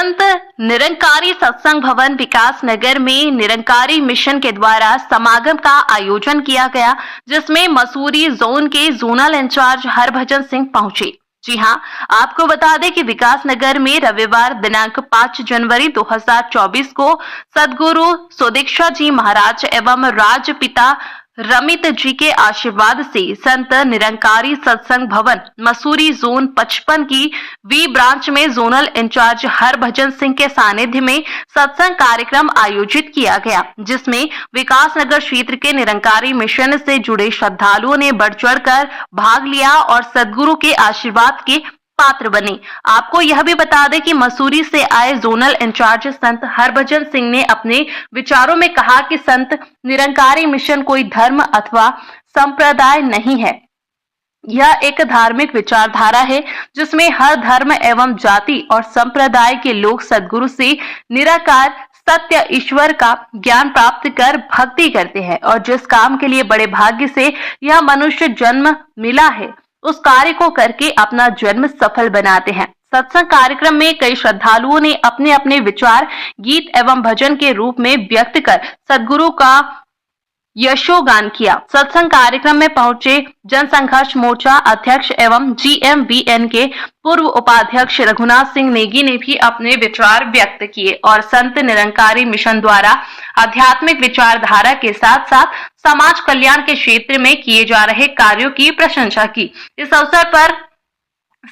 संत निरंकारी सत्संग भवन विकास नगर में निरंकारी मिशन के द्वारा समागम का आयोजन किया गया, जिसमें मसूरी जोन के जोनल इंचार्ज हरभजन सिंह पहुंचे। जी हां, आपको बता दें कि विकास नगर में रविवार दिनांक 5 जनवरी 2024 को सदगुरु सुदीक्षा जी महाराज एवं राजपिता रमित जी के आशीर्वाद से संत निरंकारी सत्संग भवन मसूरी जोन 55 की वी ब्रांच में जोनल इंचार्ज हरभजन सिंह के सानिध्य में सत्संग कार्यक्रम आयोजित किया गया, जिसमें विकास नगर क्षेत्र के निरंकारी मिशन से जुड़े श्रद्धालुओं ने बढ़ चढ़कर भाग लिया और सदगुरु के आशीर्वाद के पात्र बने। आपको यह भी बता दें कि मसूरी से आए जोनल इंचार्ज संत हरभजन सिंह ने अपने विचारों में कहा कि संत निरंकारी मिशन कोई धर्म अथवा संप्रदाय नहीं है, यह एक धार्मिक विचारधारा है जिसमें हर धर्म एवं जाति और संप्रदाय के लोग सदगुरु से निराकार सत्य ईश्वर का ज्ञान प्राप्त कर भक्ति करते हैं और जिस काम के लिए बड़े भाग्य से यह मनुष्य जन्म मिला है उस कार्य को करके अपना जन्म सफल बनाते हैं। सत्संग कार्यक्रम में कई श्रद्धालुओं ने अपने अपने विचार गीत एवं भजन के रूप में व्यक्त कर सदगुरु का यशोगान किया। सत्संग कार्यक्रम में पहुंचे जनसंघर्ष मोर्चा अध्यक्ष एवं GMVN के पूर्व उपाध्यक्ष रघुनाथ सिंह नेगी ने भी अपने विचार व्यक्त किए और संत निरंकारी मिशन द्वारा आध्यात्मिक विचारधारा के साथ साथ समाज कल्याण के क्षेत्र में किए जा रहे कार्यों की प्रशंसा की। इस अवसर पर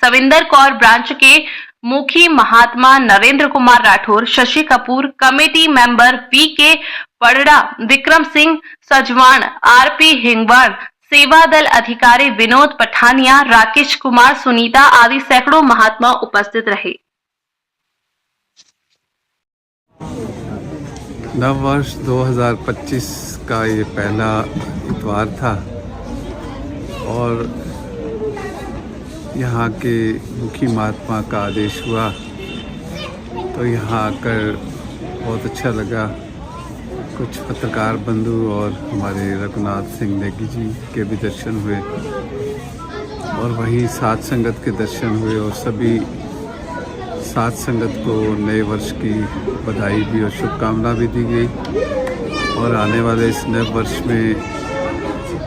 सविंदर कौर ब्रांच के मुखी Mahatma Narendra Kumar Rathore, Shashi Kapoor, committee member PK Padda, Vikram Singh Sajwan, RP Hingwad, Seva Dal अधिकारी विनोद पठानिया, राकेश कुमार, सुनीता आदि सैकड़ों महात्मा उपस्थित रहे। नव वर्ष 2025 का ये पहला इतवार था और यहाँ के मुखी महात्मा का आदेश हुआ तो यहाँ आकर बहुत अच्छा लगा। कुछ पत्रकार बंधु और हमारे रघुनाथ सिंह नेगी जी के भी दर्शन हुए और वहीं साथ संगत के दर्शन हुए और सभी साथ संगत को नए वर्ष की बधाई भी और शुभकामना भी दी गई। और आने वाले इस नए वर्ष में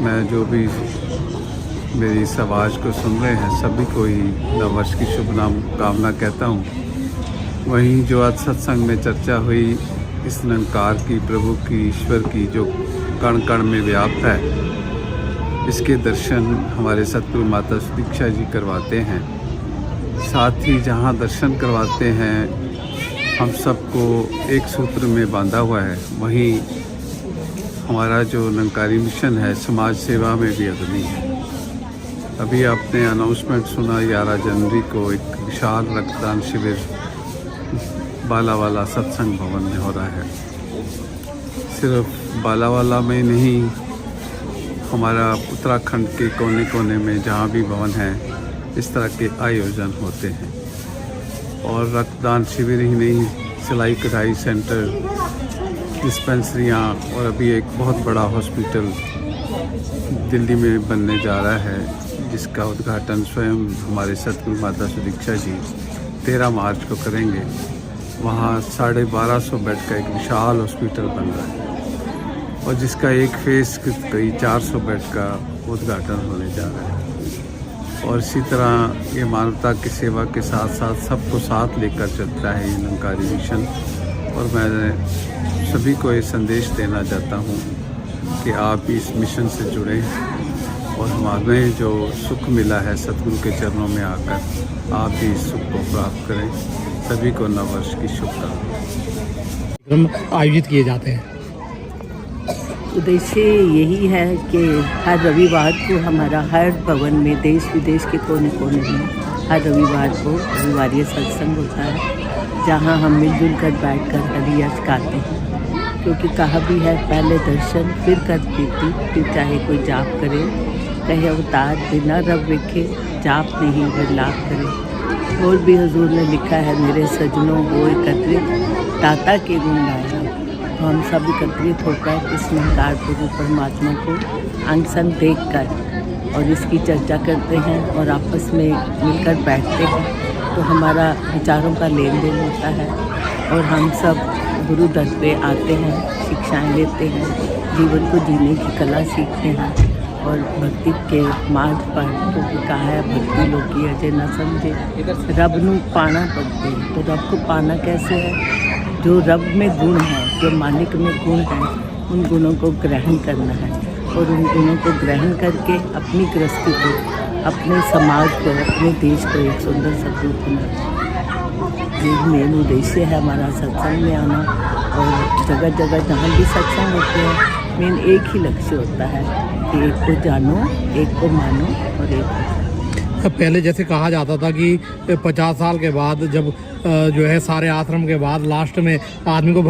मैं जो भी मेरी इस आवाज़ को सुन रहे हैं सभी को ही नव वर्ष की शुभकामना कहता हूँ। वहीं जो आज सत्संग में चर्चा हुई इस निरंकार की, प्रभु की, ईश्वर की जो कण कण में व्याप्त है, इसके दर्शन हमारे सतगुरु माता सुदीक्षा जी करवाते हैं। साथ ही जहाँ दर्शन करवाते हैं हम सबको एक सूत्र में बांधा हुआ है, वहीं हमारा जो निरंकारी मिशन है समाज सेवा में भी अग्रणी है। अभी आपने अनाउंसमेंट सुना 11 जनवरी को एक विशाल रक्तदान शिविर बालावाला सत्संग भवन में हो रहा है। सिर्फ बालावाला में नहीं, हमारा उत्तराखंड के कोने कोने में जहाँ भी भवन है इस तरह के आयोजन होते हैं। और रक्तदान शिविर ही नहीं, सिलाई कढ़ाई सेंटर, डिस्पेंसरियाँ और अभी एक बहुत बड़ा हॉस्पिटल दिल्ली में बनने जा रहा है, जिसका उद्घाटन स्वयं हमारे सतगुरु माता सुदीक्षा जी 13 मार्च को करेंगे। वहाँ 1250 बेड का एक विशाल हॉस्पिटल बन रहा है और जिसका एक फेस कई 400 बेड का उद्घाटन होने जा रहा है। और इसी तरह ये मानवता की सेवा के साथ साथ सबको साथ लेकर चलता है ये निरंकारी मिशन। और मैं सभी को ये संदेश देना चाहता हूँ कि आप भी इस मिशन से जुड़ें और हमें जो सुख मिला है सतगुरु के चरणों में आकर आप भी इस सुख को प्राप्त करें। सभी को नव वर्ष की शुभकामनाएं आयोजित किए जाते हैं। उद्देश्य यही है कि हर रविवार को हमारा हर भवन में देश विदेश के कोने कोने में हर रविवार को रविवारीय सत्संग होता है, जहां हम मिलजुल कर बैठ कर हरि यश गाते हैं। क्योंकि कहा भी है पहले दर्शन फिर कर प्रीति, फिर चाहे कोई जाप करे, कहे अवतार बिना रब वेखे, जाप नहीं फिर लाभ करे। और भी हुजूर ने लिखा है मेरे सजनों वो एकत्रित दाता के गुण गाए। तो हम सब एकत्रित होकर इस निरंकार प्रभु परमात्मा को अंग संग देख कर और इसकी चर्चा करते हैं और आपस में मिलकर बैठते हैं तो हमारा विचारों का लेन देन होता है और हम सब गुरु दर पे आते हैं, शिक्षाएं लेते हैं, जीवन को जीने की कला सीखते हैं और भक्ति के मार्ग पर क्योंकि कहा है भक्ति लोकी अजय न समझे, रब नू पाना पड़ते हैं। तो रब को पाना कैसे है? जो रब में गुण है, जो मालिक में गुण है, उन गुणों को ग्रहण करना है और उन गुणों को ग्रहण करके अपनी गृहस्थी को, अपने समाज को, अपने देश को एक सुंदर सद्रूप बनाना। ये मेन उद्देश्य है हमारा सत्संग में आना और जगह जगह जहाँ भी सत्संग होते हैं मेन एक ही लक्ष्य होता है कि एक को जानो, एक को मानो और एक पहले जैसे कहा जाता था कि 50 साल के बाद जब जो है सारे आश्रम के बाद लास्ट में आदमी को